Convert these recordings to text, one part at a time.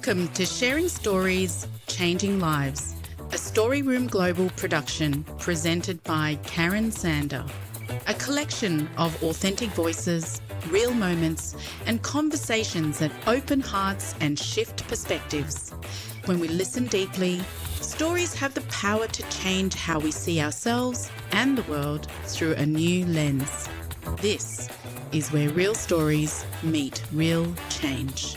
Welcome to Sharing Stories, Changing Lives, a Story Room Global production presented by Karen Sander. A collection of authentic voices, real moments, and conversations that open hearts and shift perspectives. When we listen deeply, stories have the power to change how we see ourselves and the world through a new lens. This is where real stories meet real change.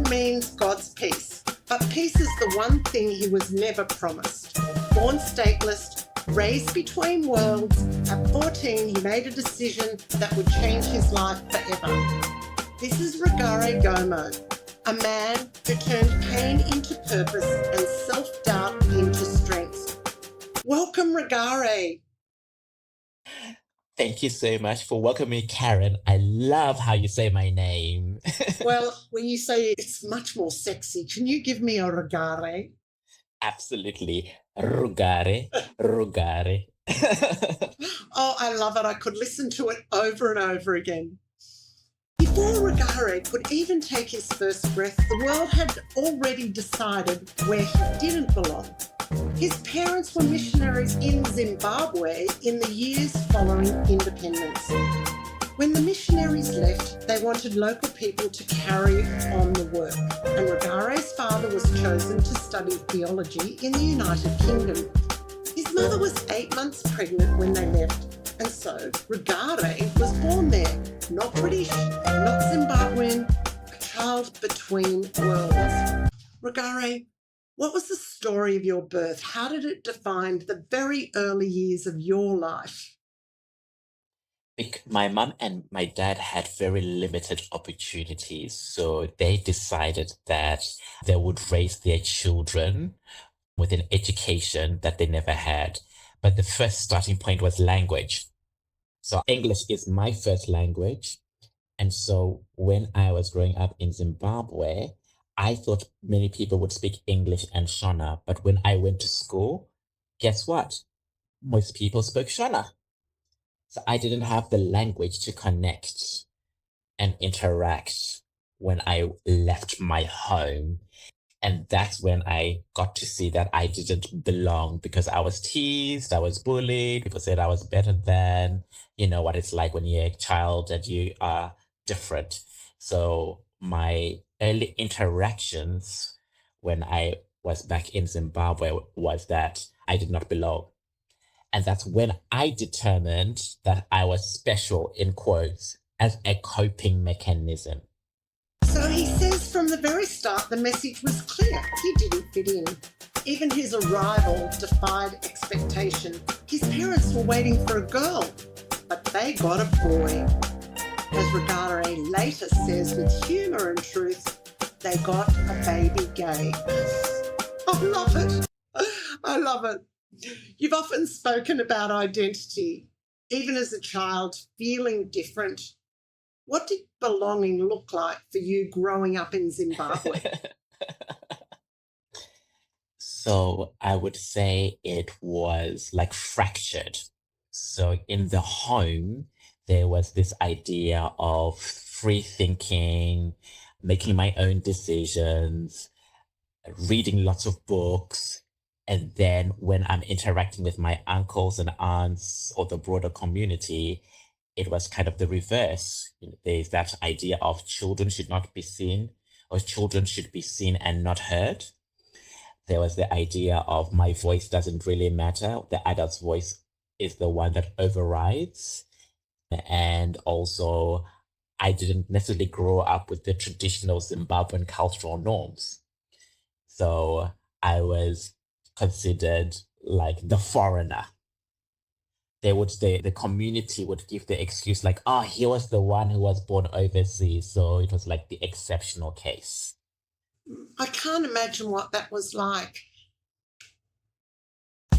Means God's peace, but peace is the one thing he was never promised. Born stateless, raised between worlds, at 14 he made a decision that would change his life forever. This is Rugare Gomo, a man who turned pain into purpose and self-doubt into strength. Welcome, Rugare. Thank you so much for welcoming me, Karen. I love how you say my name. Well, when you say it's much more sexy, can you give me a Rugare? Absolutely. Rugare, rugare. Oh, I love it. I could listen to it over and over again. Before Rugare could even take his first breath, the world had already decided where he didn't belong. His parents were missionaries in Zimbabwe in the years following independence. When the missionaries left, they wanted local people to carry on the work, and Rugare's father was chosen to study theology in the United Kingdom. His mother was 8 months pregnant when they left, and so Rugare was born there, not British, not Zimbabwean, a child between worlds. Rugare, what was the story of your birth? How did it define the very early years of your life? My mom and my dad had very limited opportunities, so they decided that they would raise their children with an education that they never had. But the first starting point was language. So English is my first language. And so when I was growing up in Zimbabwe, I thought many people would speak English and Shona, but when I went to school, guess what? Most people spoke Shona. So I didn't have the language to connect and interact when I left my home. And that's when I got to see that I didn't belong because I was teased, I was bullied. People said I was better than, you know what it's like when you're a child and you are different. So my early interactions when I was back in Zimbabwe was that I did not belong. And that's when I determined that I was special, in quotes, as a coping mechanism. So he says from the very start the message was clear. He didn't fit in. Even his arrival defied expectation. His parents were waiting for a girl, but they got a boy. As Rugare later says with humour and truth, they got a baby gay. I love it. I love it. You've often spoken about identity, even as a child, feeling different. What did belonging look like for you growing up in Zimbabwe? So I would say it was like fractured. So in the home, there was this idea of free thinking, making my own decisions, reading lots of books, And then when I'm interacting with my uncles and aunts or the broader community, it was kind of the reverse. There's that idea of children should not be seen, or children should be seen and not heard. There was the idea of my voice doesn't really matter. The adult's voice is the one that overrides. And also, I didn't necessarily grow up with the traditional Zimbabwean cultural norms. So I was considered like the foreigner. The community would give the excuse like, oh, he was the one who was born overseas. So it was like the exceptional case. I can't imagine what that was like.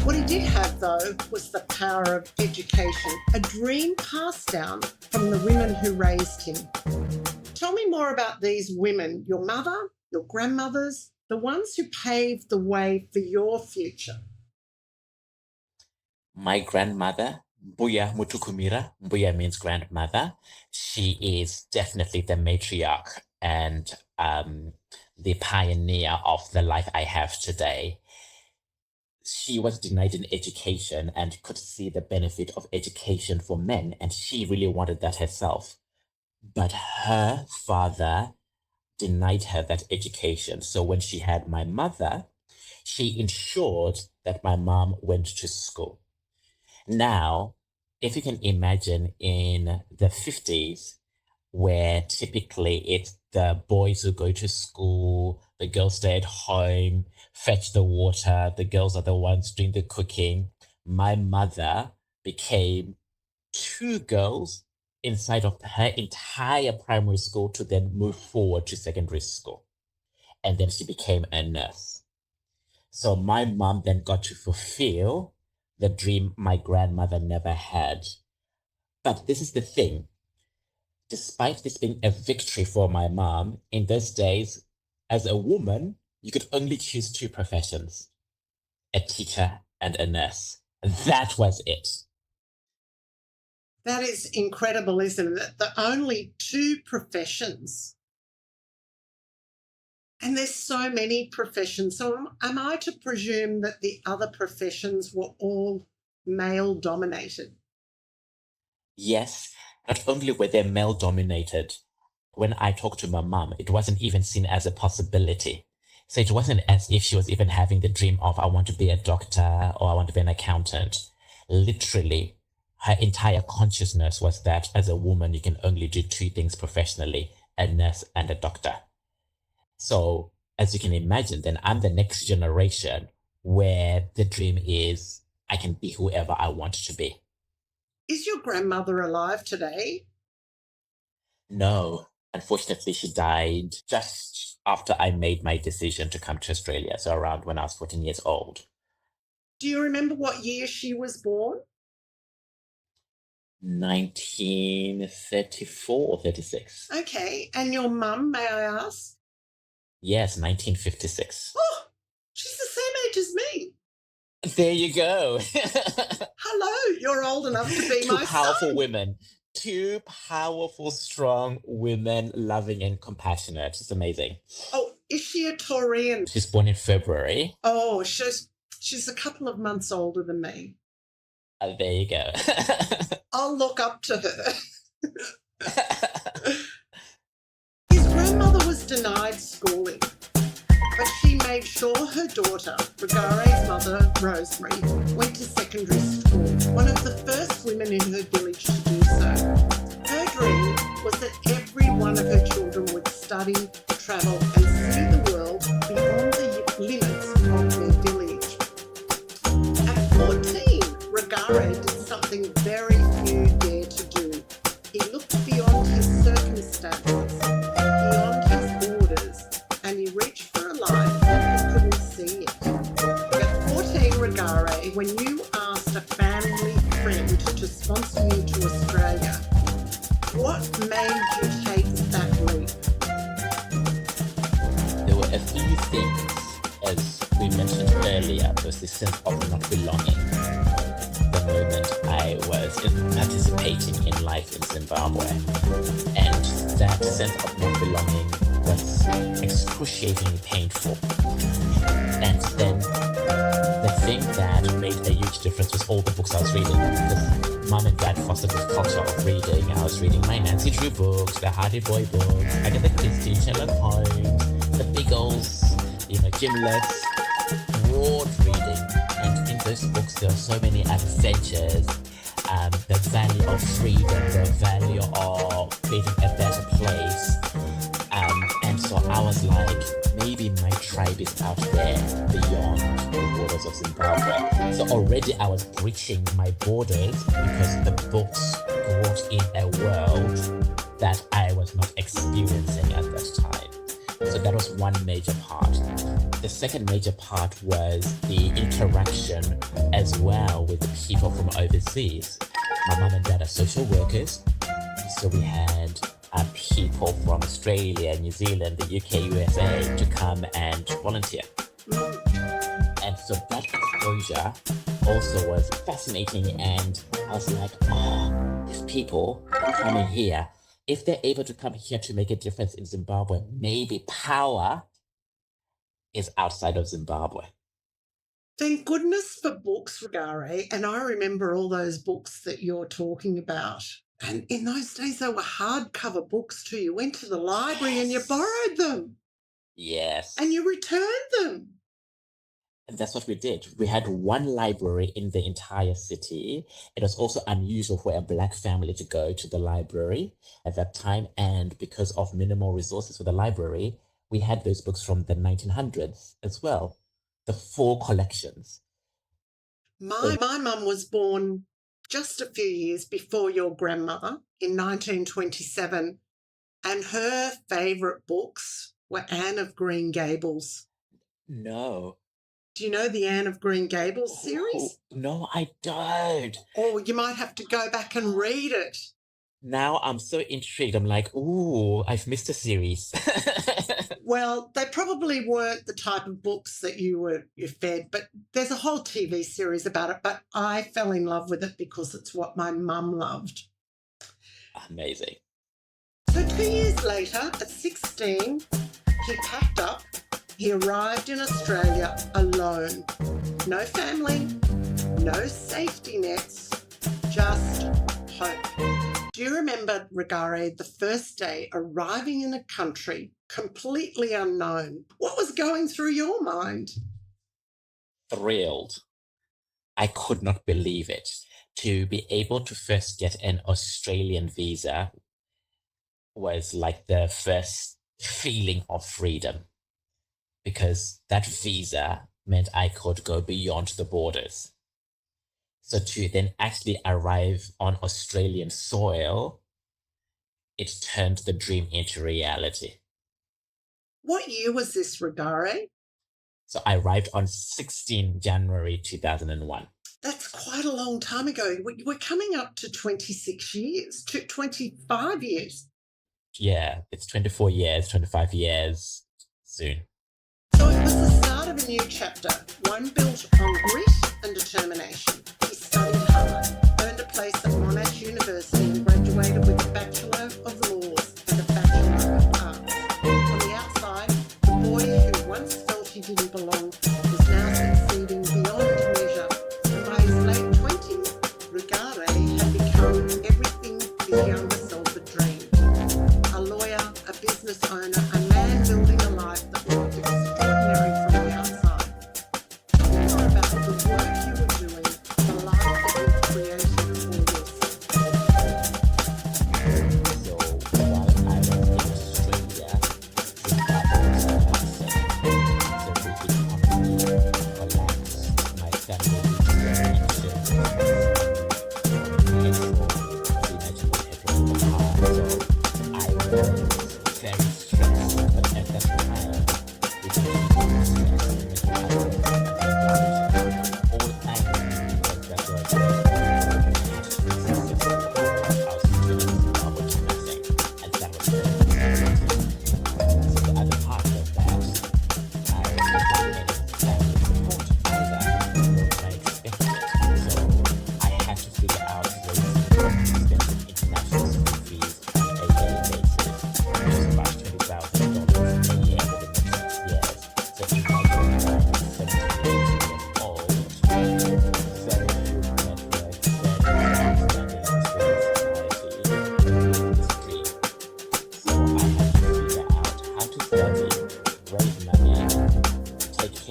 What he did have, though, was the power of education, a dream passed down from the women who raised him. Tell me more about these women, your mother, your grandmothers, the ones who paved the way for your future. My grandmother, Mbuya Mutukumira, Mbuya means grandmother. She is definitely the matriarch and the pioneer of the life I have today. She was denied an education and could see the benefit of education for men, and she really wanted that herself. But her father denied her that education. So when she had my mother, she ensured that my mom went to school. Now, if you can imagine in the 50s, where typically it's the boys who go to school, the girls stay at home, fetch the water, the girls are the ones doing the cooking. My mother became two girls inside of her entire primary school to then move forward to secondary school. And then she became a nurse. So my mom then got to fulfill the dream my grandmother never had. But this is the thing. Despite this being a victory for my mom, in those days, as a woman, you could only choose two professions, a teacher and a nurse. That was it. That is incredible, isn't it? The only two professions. And there's so many professions. So am I to presume that the other professions were all male dominated? Yes, not only were they male dominated, when I talked to my mom, it wasn't even seen as a possibility. So it wasn't as if she was even having the dream of, I want to be a doctor or I want to be an accountant. Literally, her entire consciousness was that as a woman, you can only do two things professionally, a nurse and a doctor. So as you can imagine, then I'm the next generation where the dream is I can be whoever I want to be. Is your grandmother alive today? No, unfortunately, she died just after I made my decision to come to Australia, so around when I was 14 years old. Do you remember what year she was born? 1934 or 36. Okay, and your mum, may I ask? Yes, 1956. Oh, she's the same age as me. There you go. Hello, you're old enough to be Two my powerful son. women. Two powerful, strong women, loving and compassionate. It's amazing. Oh, is she a Taurian? She's born in February. Oh, she's a couple of months older than me. There you go. I'll look up to her. His grandmother was denied schooling, but she made sure her daughter, Rugare's mother, Rosemary, went to secondary school, one of the first women in her village to do so. Her dream was that every one of her children would study, travel and see the world beyond the limits of their village. At 14, Rugare did something very few dare to do. He looked beyond his circumstances, beyond his borders, and he reached for a life that he couldn't see yet. At 14, Rugare, when you asked a family friend to sponsor you to Australia, what made you take that leap? There were a few things, as we mentioned earlier. There was this sense of not belonging. The moment I was participating in life in Zimbabwe. And that sense of not belonging was excruciatingly painful. And then the thing that made a huge difference was all the books I was reading. Because mum and dad fostered this culture of reading. I was reading my Nancy Drew books, the Hardy Boy books, Agatha Christie, Sherlock Holmes, the big old, gimlets, broad reading. And in those books, there are so many adventures, the value of freedom, the value of creating a better place. And so I was like, maybe my tribe is out there beyond the borders of Zimbabwe. So already I was breaching my borders because the books brought in a world that I was not experiencing at that time. So that was one major part. The second major part was the interaction as well with the people from overseas. My mum and dad are social workers, so we had people from Australia, New Zealand, the UK, USA to come and volunteer. And so that exposure also was fascinating, and I was like, oh, these people are coming here. If they're able to come here to make a difference in Zimbabwe, maybe power is outside of Zimbabwe. Thank goodness for books, Rugare. And I remember all those books that you're talking about. And in those days, they were hardcover books too. You went to the library and you borrowed them. Yes. And you returned them. And that's what we did. We had one library in the entire city. It was also unusual for a Black family to go to the library at that time. And because of minimal resources for the library, we had those books from the 1900s as well. The 4 collections. My mum was born just a few years before your grandmother in 1927, and her favourite books were Anne of Green Gables. No. Do you know the Anne of Green Gables series? No, I don't. Or you might have to go back and read it. Now I'm so intrigued. I'm like, ooh, I've missed a series. Well, they probably weren't the type of books that you fed, but there's a whole TV series about it. But I fell in love with it because it's what my mum loved. Amazing. So 2 years later, at 16, he packed up. He arrived in Australia alone. No family, no safety nets, just hope. Do you remember, Rugare, the first day arriving in a country completely unknown? What was going through your mind? Thrilled. I could not believe it. To be able to first get an Australian visa was like the first feeling of freedom, because that visa meant I could go beyond the borders. So to then actually arrive on Australian soil, it turned the dream into reality. What year was this, Rugare? So I arrived on 16 January 2001. That's quite a long time ago. We're coming up to 26 years, to 25 years. Yeah, it's 24 years, 25 years soon. So it was the start of a new chapter, one built on grit and determination. He studied hard, earned a place at Monash University and graduated with a Bachelor of Laws and a Bachelor of Arts. On the outside, the boy who once felt he didn't belong was now succeeding beyond measure. And by his late 20s, Rugare had become everything his younger self had dreamed. A lawyer, a business owner, a man building a life that looked extraordinary from the outside. More about the work you were doing, the life that you've created for yourself. So while I was in Australia, Zimbabwe was collapsing. So the economy collapsed. My family reached their pensions. And so the imagine what happened was hard. So I was very stressed.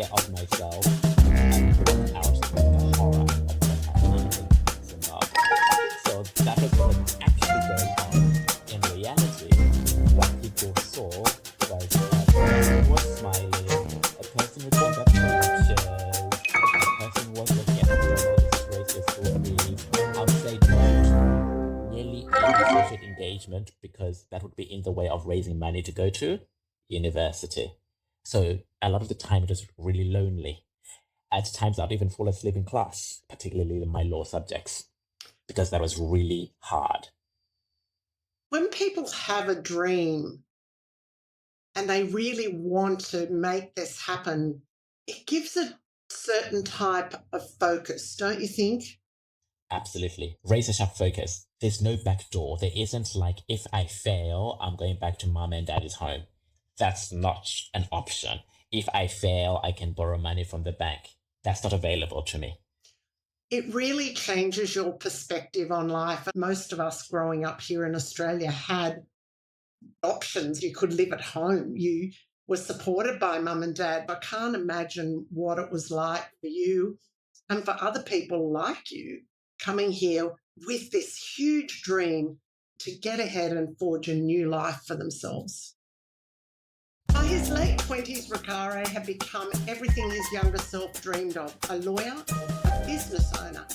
care of myself and bring out the horror of what's happening in Zimbabwe. So that was what was actually going on. In reality, what people saw was a person was smiling, a person was going back to lectures, a person was looking at McDonald's, racist stories, outside mode, nearly any social engagement because that would be in the way of raising money to go to university. So a lot of the time it was really lonely. At times I'd even fall asleep in class, particularly in my law subjects, because that was really hard. When people have a dream and they really want to make this happen, it gives a certain type of focus, don't you think? Absolutely. Razor sharp focus. There's no back door. There isn't like, if I fail, I'm going back to mom and daddy's home. That's not an option. If I fail, I can borrow money from the bank. That's not available to me. It really changes your perspective on life. Most of us growing up here in Australia had options. You could live at home. You were supported by mum and dad. I can't imagine what it was like for you and for other people like you coming here with this huge dream to get ahead and forge a new life for themselves. By his late 20s, Rugare had become everything his younger self dreamed of: a lawyer, a business owner,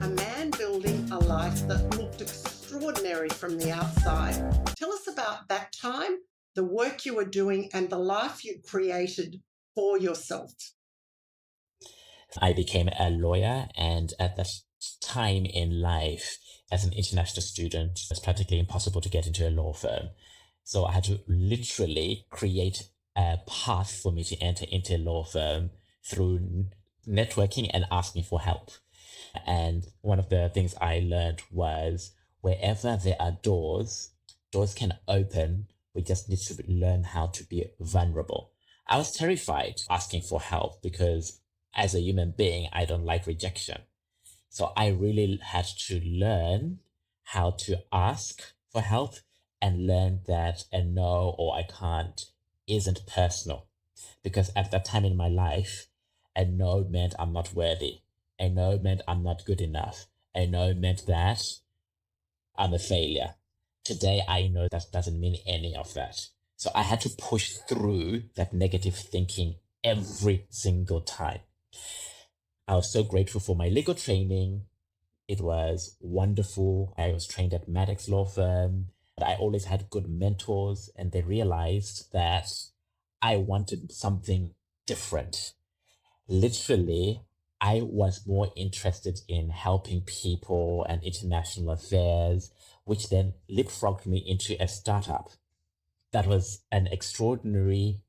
a man building a life that looked extraordinary from the outside. Tell us about that time, the work you were doing, and the life you created for yourself. I became a lawyer, and at that time in life, as an international student, it's practically impossible to get into a law firm. So I had to literally create a path for me to enter into a law firm through networking and asking for help. And one of the things I learned was wherever there are doors, doors can open. We just need to learn how to be vulnerable. I was terrified asking for help because as a human being, I don't like rejection. So I really had to learn how to ask for help and learn that a no or I can't isn't personal. Because at that time in my life, a no meant I'm not worthy. A no meant I'm not good enough. A no meant that I'm a failure. Today, I know that doesn't mean any of that. So I had to push through that negative thinking every single time. I was so grateful for my legal training. It was wonderful. I was trained at Maddox Law Firm. I always had good mentors, and they realized that I wanted something different. Literally, I was more interested in helping people and international affairs, which then leapfrogged me into a startup. That was an extraordinary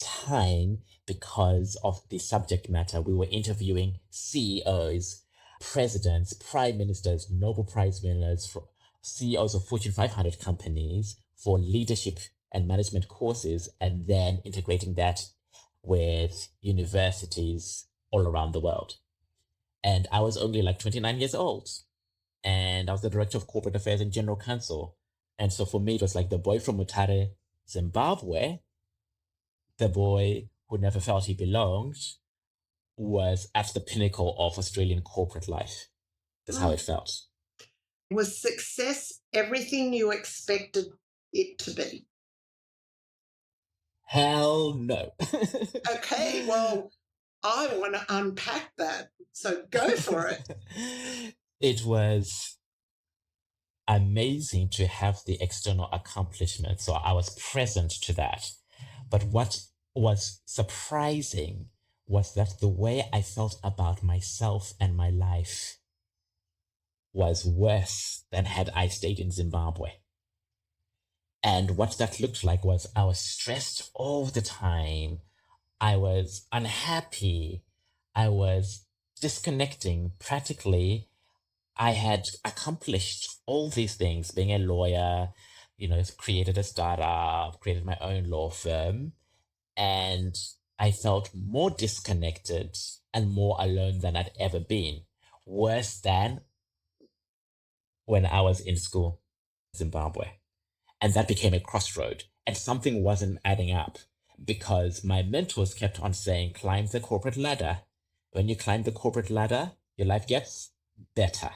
time because of the subject matter. We were interviewing CEOs, presidents, prime ministers, Nobel Prize winners, CEOs of Fortune 500 companies for leadership and management courses, and then integrating that with universities all around the world. And I was only like 29 years old. And I was the director of corporate affairs and general counsel. And so for me, it was like the boy from Mutare, Zimbabwe, the boy who never felt he belonged, was at the pinnacle of Australian corporate life. That's how it felt. Was success everything you expected it to be? Hell no. Okay, well, I want to unpack that. So go for it. It was amazing to have the external accomplishment. So I was present to that. But what was surprising was that the way I felt about myself and my life was worse than had I stayed in Zimbabwe. And what that looked like was I was stressed all the time. I was unhappy. I was disconnecting. Practically, I had accomplished all these things, being a lawyer, created a startup, created my own law firm, and I felt more disconnected and more alone than I'd ever been. Worse than when I was in school in Zimbabwe. And that became a crossroad, and something wasn't adding up. because my mentors kept on saying, climb the corporate ladder. When you climb the corporate ladder, your life gets better.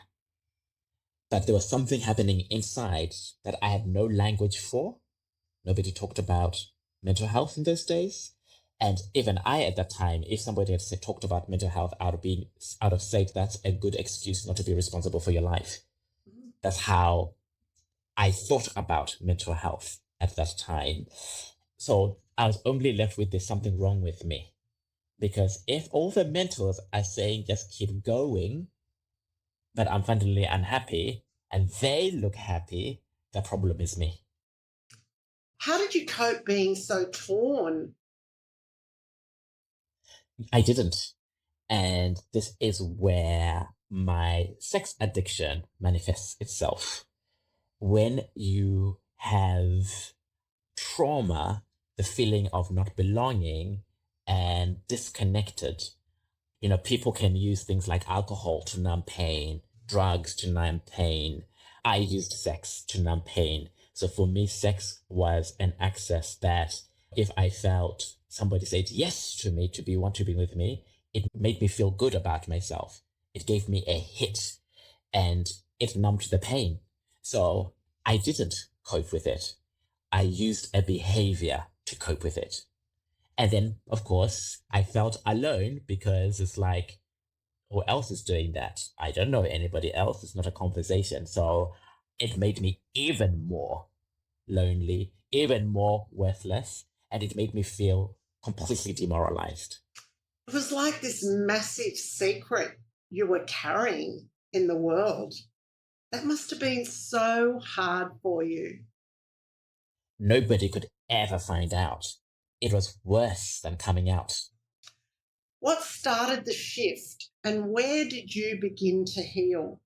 But there was something happening inside that I had no language for. Nobody talked about mental health in those days. And even I, at that time, if somebody had talked about mental health, out of sight, that's a good excuse not to be responsible for your life. That's how I thought about mental health at that time. So I was only left with there's something wrong with me. Because if all the mentors are saying just keep going, but I'm fundamentally unhappy, and they look happy, the problem is me. How did you cope being so torn? I didn't. And this is where my sex addiction manifests itself. When you have trauma, the feeling of not belonging and disconnected, people can use things like alcohol to numb pain, drugs to numb pain. I used sex to numb pain. So for me, sex was an access that if I felt somebody said yes to me, want to be with me, it made me feel good about myself. It gave me a hit and it numbed the pain. So I didn't cope with it. I used a behavior to cope with it. And then, of course, I felt alone because it's like, who else is doing that? I don't know anybody else. It's not a conversation. So it made me even more lonely, even more worthless, and it made me feel completely demoralized. It was like this massive secret you were carrying in the world. That must have been so hard for you. Nobody could ever find out. It was worse than coming out. What started the shift and where did you begin to heal?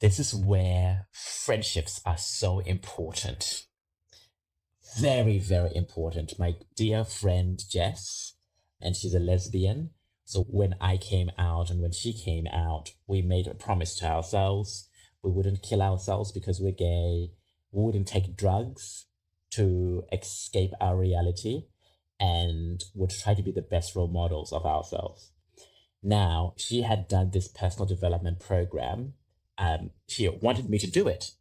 This is where friendships are so important. Very, very important. My dear friend Jess, and she's a lesbian. So when I came out and when she came out, we made a promise to ourselves. We wouldn't kill ourselves because we're gay. We wouldn't take drugs to escape our reality and would try to be the best role models of ourselves. Now, she had done this personal development program. She wanted me to do it.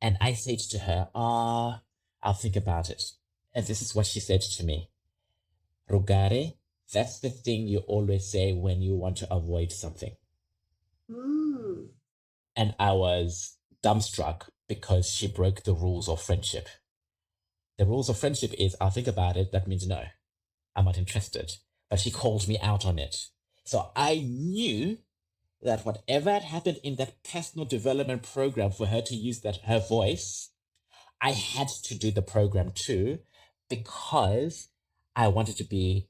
And I said to her, I'll think about it. And this is what she said to me. Rugare, that's the thing you always say when you want to avoid something. And I was dumbstruck because she broke the rules of friendship. The rules of friendship is I'll think about it. That means no, I'm not interested. But she called me out on it. So I knew that whatever had happened in that personal development program for her to use her voice, I had to do the program too, because I wanted to be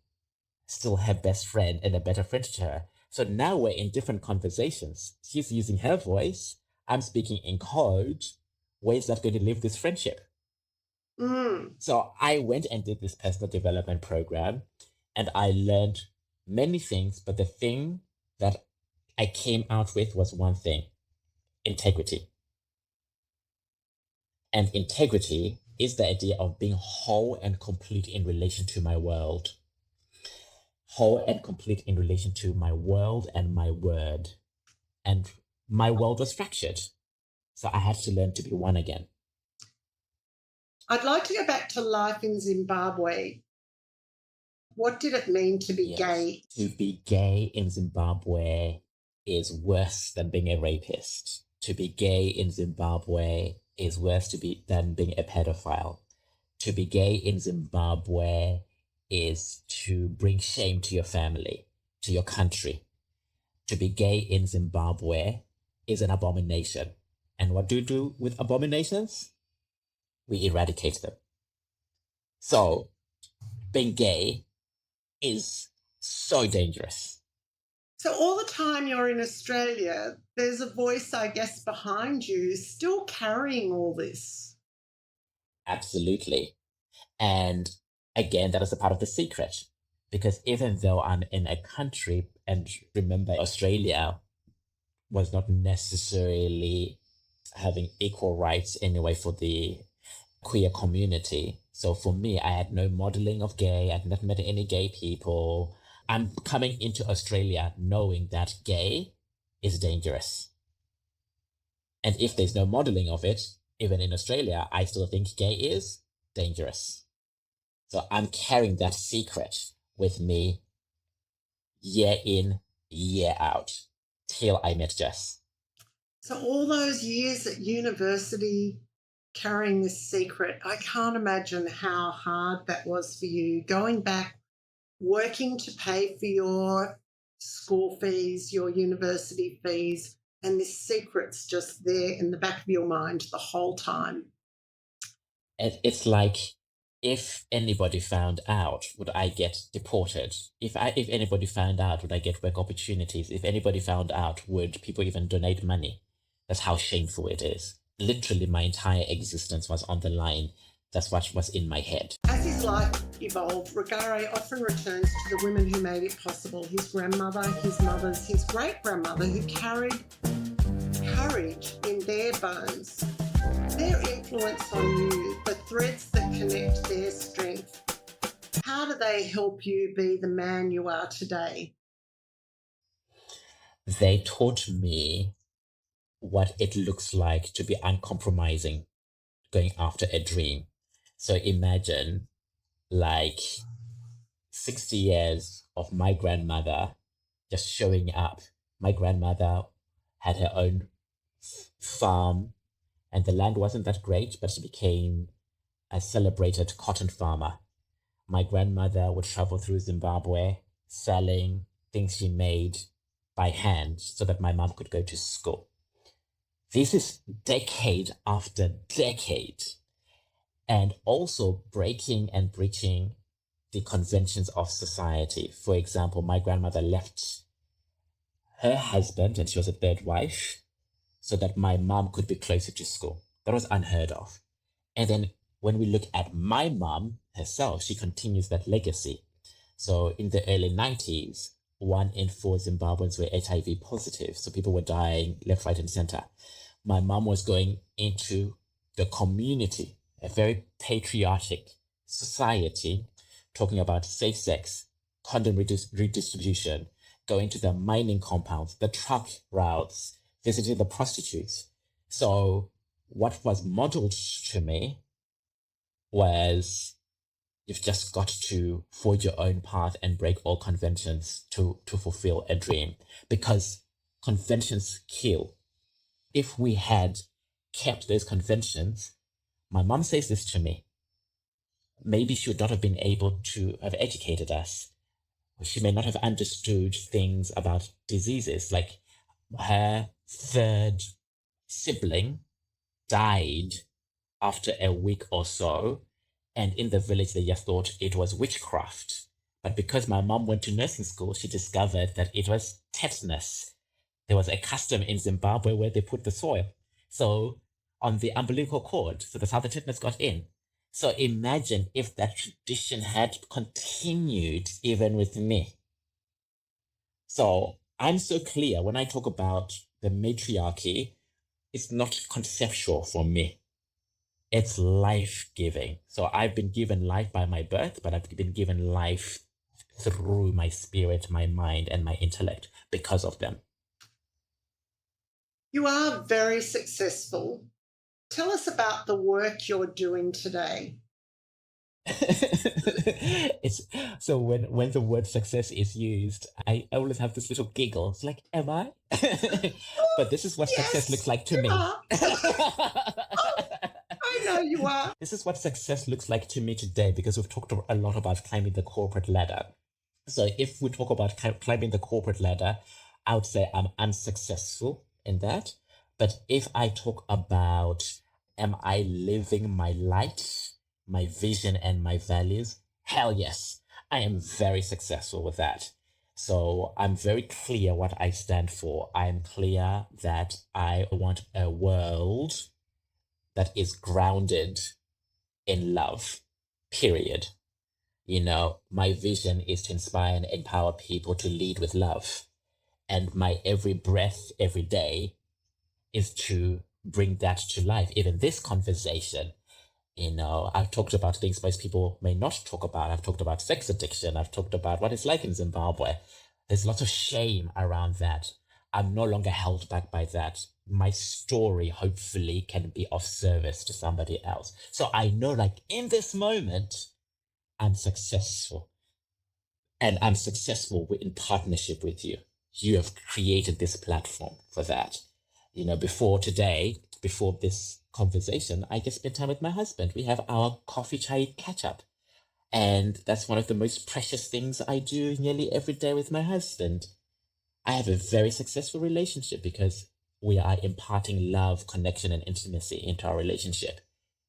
still her best friend and a better friend to her. So now we're in different conversations. She's using her voice. I'm speaking in code. Ways that going to live this friendship. So I went and did this personal development program and I learned many things, but the thing that I came out with was one thing: integrity. And integrity is the idea of being whole and complete in relation to my world. Whole and complete in relation to my world and my word. And my world was fractured. So I had to learn to be one again. I'd like to go back to life in Zimbabwe. What did it mean to be gay? To be gay in Zimbabwe is worse than being a rapist. To be gay in Zimbabwe is worse than being a pedophile. To be gay in Zimbabwe is to bring shame to your family, to your country. To be gay in Zimbabwe is an abomination. And what do you do with abominations? We eradicate them. So being gay is so dangerous. So all the time you're in Australia, there's a voice, I guess, behind you still carrying all this. Absolutely. And again, that is a part of the secret. Because even though I'm in a country, and remember, Australia was not necessarily having equal rights anyway for the queer community. So for me, I had no modeling of gay. I'd not met any gay people. I'm coming into Australia knowing that gay is dangerous. And if there's no modeling of it, even in Australia, I still think gay is dangerous. So I'm carrying that secret with me year in, year out, till I met Jess. So all those years at university carrying this secret, I can't imagine how hard that was for you, going back, working to pay for your school fees, your university fees, and this secret's just there in the back of your mind the whole time. It's like, if anybody found out, would I get deported? If anybody found out, would I get work opportunities? If anybody found out, would people even donate money? That's how shameful it is. Literally, my entire existence was on the line. That's what was in my head. As his life evolved, Rugare often returns to the women who made it possible. His grandmother, his mothers, his great-grandmother, who carried courage in their bones. Their influence on you, the threads that connect their strength. How do they help you be the man you are today? They taught me what it looks like to be uncompromising, going after a dream. So imagine like 60 years of my grandmother just showing up. My grandmother had her own farm, and the land wasn't that great, but she became a celebrated cotton farmer. My grandmother would travel through Zimbabwe selling things she made by hand so that my mom could go to school. This is decade after decade, and also breaking and breaching the conventions of society. For example, my grandmother left her husband, and she was a third wife, so that my mom could be closer to school. That was unheard of. And then when we look at my mom herself, she continues that legacy. So in the early 90s, 1 in 4 Zimbabweans were HIV positive. So people were dying left, right, and center. My mom was going into the community, a very patriotic society, talking about safe sex, condom redistribution, going to the mining compounds, the truck routes, visiting the prostitutes. So what was modeled to me was, you've just got to forge your own path and break all conventions to fulfill a dream, because conventions kill. If we had kept those conventions, my mom says this to me, maybe she would not have been able to have educated us. She may not have understood things about diseases. Like, her third sibling died after a week or so, and in the village they just thought it was witchcraft. But because my mom went to nursing school, she discovered that it was tetanus. There was a custom in Zimbabwe where they put the soil so on the umbilical cord, so that's how the tetanus got in. So imagine if that tradition had continued even with me. So I'm so clear when I talk about the matriarchy, it's not conceptual for me. It's life-giving. So I've been given life by my birth, but I've been given life through my spirit, my mind, and my intellect because of them. You are very successful. Tell us about the work you're doing today. It's so when the word success is used, I always have this little giggle. It's like, am I? But this is what success looks like to me. I know you are. This is what success looks like to me today, because we've talked a lot about climbing the corporate ladder. So if we talk about climbing the corporate ladder, I would say I'm unsuccessful in that. But if I talk about, am I living my light, my vision, and my values? Hell yes, I am very successful with that. So I'm very clear what I stand for. I'm clear that I want a world that is grounded in love, period. My vision is to inspire and empower people to lead with love. And my every breath, every day is to bring that to life. Even this conversation I've talked about things most people may not talk about. I've talked about sex addiction. I've talked about what it's like in Zimbabwe. There's lots of shame around that. I'm no longer held back by that. My story hopefully can be of service to somebody else. So I know, like, in this moment, I'm successful. And I'm successful in partnership with you. You have created this platform for that. Before today, before this conversation, I just spent time with my husband. We have our coffee chai catch up. And that's one of the most precious things I do nearly every day with my husband. I have a very successful relationship because we are imparting love, connection, and intimacy into our relationship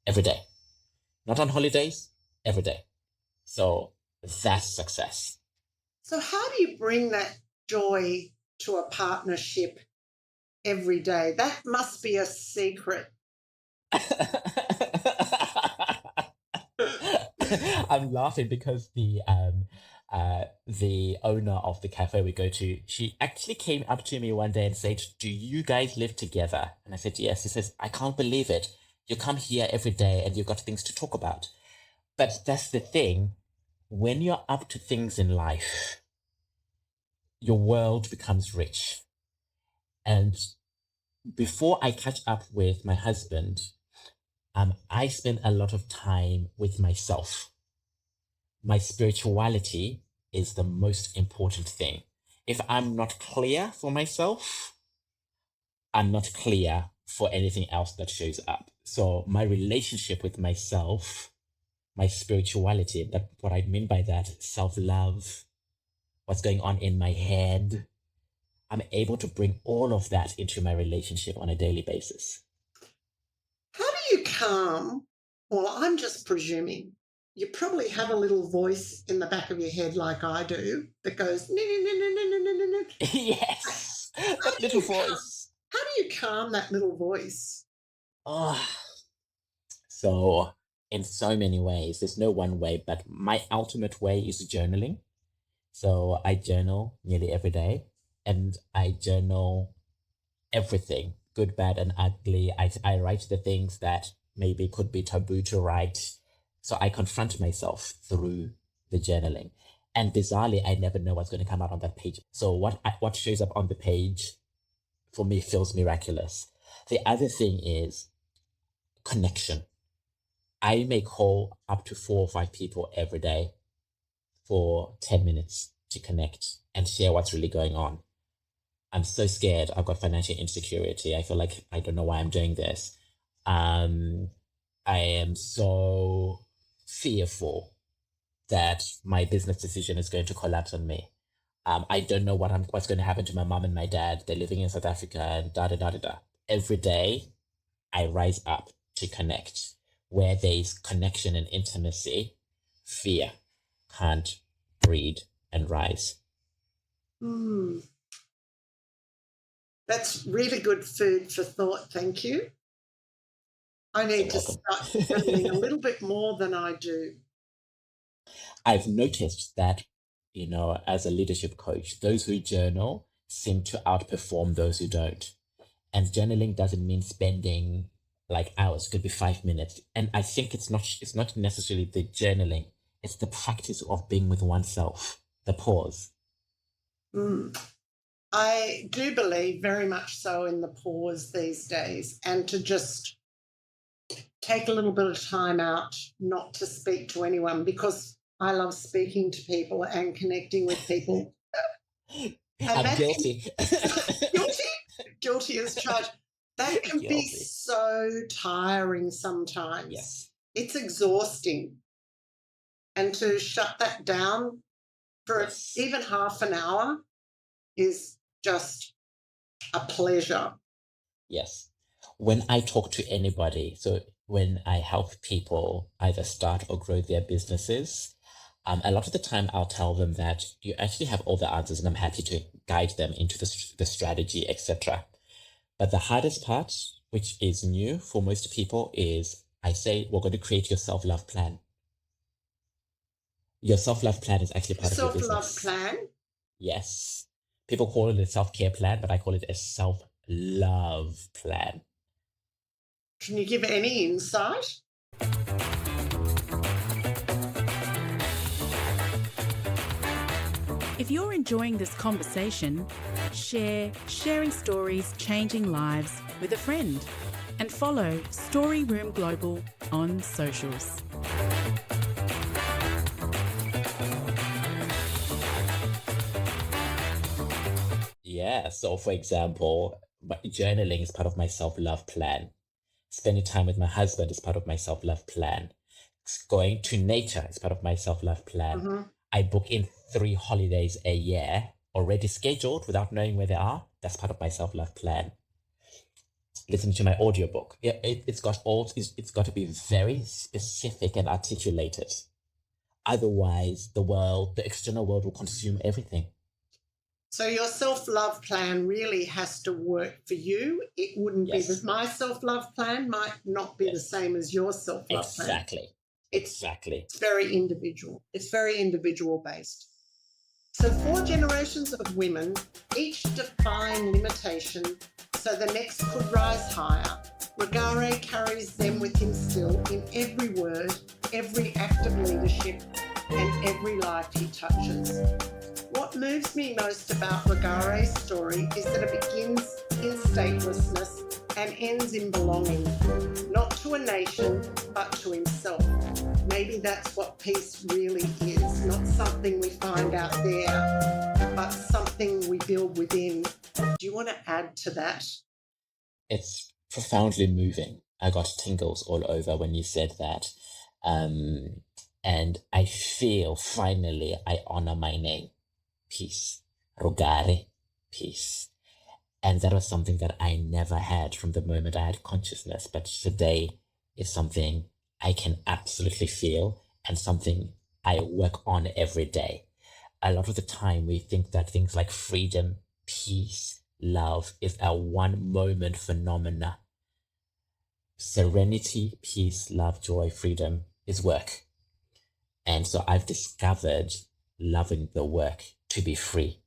every day. Not on holidays, every day. So that's success. So how do you bring that joy to a partnership every day? That must be a secret. I'm laughing because the owner of the cafe we go to, she actually came up to me one day and said, "Do you guys live together?" And I said, "Yes." He says, "I can't believe it. You come here every day and you've got things to talk about." But that's the thing. When you're up to things in life, your world becomes rich. And before I catch up with my husband, I spend a lot of time with myself. My spirituality is the most important thing. If I'm not clear for myself, I'm not clear for anything else that shows up. So my relationship with myself, my spirituality, that what I mean by that, self-love, what's going on in my head, I'm able to bring all of that into my relationship on a daily basis. How do you calm? Well, I'm just presuming. You probably have a little voice in the back of your head like I do that goes, no, no, no, no, no, no, no, no. Yes, that little voice. How do you calm that little voice? Oh, so in so many ways, there's no one way, but my ultimate way is journaling. So I journal nearly every day, and I journal everything, good, bad, and ugly. I write the things that maybe could be taboo to write. So I confront myself through the journaling. And bizarrely, I never know what's going to come out on that page. So what shows up on the page for me feels miraculous. The other thing is connection. I may call up to 4 or 5 people every day for 10 minutes to connect and share what's really going on. I'm so scared. I've got financial insecurity. I feel like I don't know why I'm doing this. I am so fearful that my business decision is going to collapse on me. I don't know what's going to happen to my mom and my dad. They're living in South Africa and da da da da da. Every day, I rise up to connect. Where there's connection and intimacy, fear can't breed and rise. That's really good food for thought. Thank you. I need to start journaling a little bit more than I do. I've noticed that, as a leadership coach, those who journal seem to outperform those who don't. And journaling doesn't mean spending like hours, it could be 5 minutes. And I think it's not necessarily the journaling, it's the practice of being with oneself, the pause. I do believe very much so in the pause these days, and to just take a little bit of time out not to speak to anyone, because I love speaking to people and connecting with people. I'm guilty. Guilty as charged. That can be so tiring sometimes. Yes. It's exhausting. And to shut that down for even half an hour is just a pleasure. Yes. When I talk to anybody, so when I help people either start or grow their businesses, a lot of the time I'll tell them that you actually have all the answers and I'm happy to guide them into the strategy, etc. But the hardest part, which is new for most people, is I say, we're going to create your self-love plan. Your self-love plan is actually part of your business. Self-love plan? Yes. People call it a self-care plan, but I call it a self-love plan. Can you give any insight? If you're enjoying this conversation, share Sharing Stories, Changing Lives with a friend and follow Story Room Global on socials. Yeah, so for example, journaling is part of my self-love plan. Spending time with my husband is part of my self-love plan. Going to nature is part of my self-love plan. Mm-hmm. I book in 3 holidays a year, already scheduled without knowing where they are. That's part of my self-love plan. Listening to my audiobook. Yeah, it's got to be very specific and articulated. Otherwise, the external world will consume everything. So your self-love plan really has to work for you. It wouldn't be Yes. that my self-love plan might not be the same as your self-love plan. Exactly. It's very individual. It's very individual based. So 4 generations of women each define limitation so the next could rise higher. Rugare carries them with him still in every word, every act of leadership, and every life he touches. What moves me most about Rugare's story is that it begins in statelessness and ends in belonging, not to a nation, but to himself. Maybe that's what peace really is, not something we find out there, but something we build within. Do you want to add to that? It's profoundly moving. I got tingles all over when you said that. And I feel finally I honor my name. Peace. Rugare. Peace. And that was something that I never had from the moment I had consciousness. But today is something I can absolutely feel and something I work on every day. A lot of the time we think that things like freedom, peace, love is a one moment phenomena. Serenity, peace, love, joy, freedom is work. And so I've discovered loving the work to be free,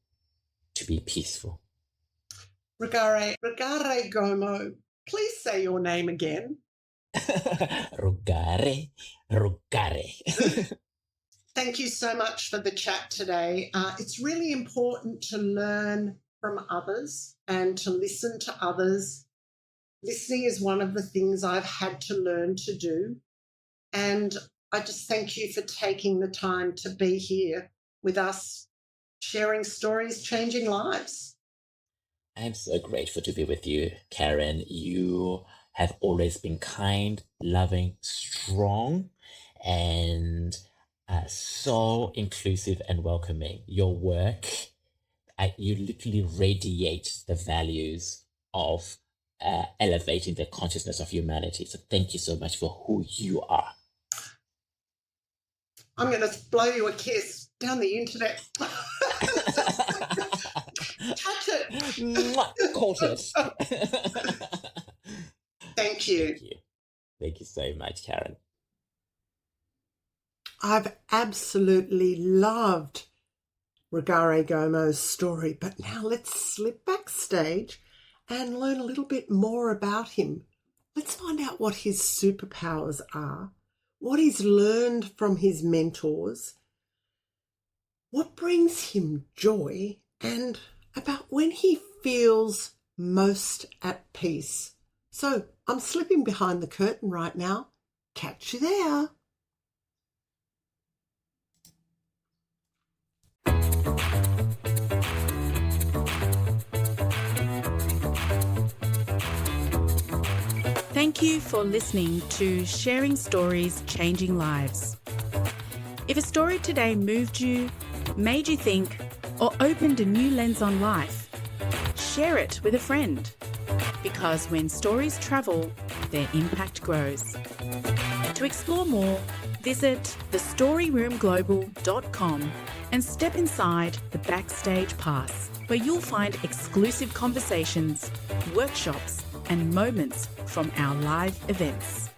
to be peaceful. Rugare Gomo, please say your name again. Rugare. Thank you so much for the chat today. It's really important to learn from others and to listen to others. Listening is one of the things I've had to learn to do. And I just thank you for taking the time to be here with us, sharing stories, changing lives. I'm so grateful to be with you, Karen. You have always been kind, loving, strong, and so inclusive and welcoming. Your work, you literally radiate the values of elevating the consciousness of humanity. So thank you so much for who you are. I'm going to blow you a kiss down the internet. Touch it. Caught it. Thank you. Thank you so much, Karen. I've absolutely loved Rugare Gomo's story, but now let's slip backstage and learn a little bit more about him. Let's find out what his superpowers are, what he's learned from his mentors, what brings him joy, and about when he feels most at peace. So I'm slipping behind the curtain right now. Catch you there. Thank you for listening to Sharing Stories, Changing Lives. If a story today moved you, made you think, or opened a new lens on life, share it with a friend. Because when stories travel, their impact grows. To explore more, visit thestoryroomglobal.com and step inside the Backstage Pass, where you'll find exclusive conversations, workshops, and moments from our live events.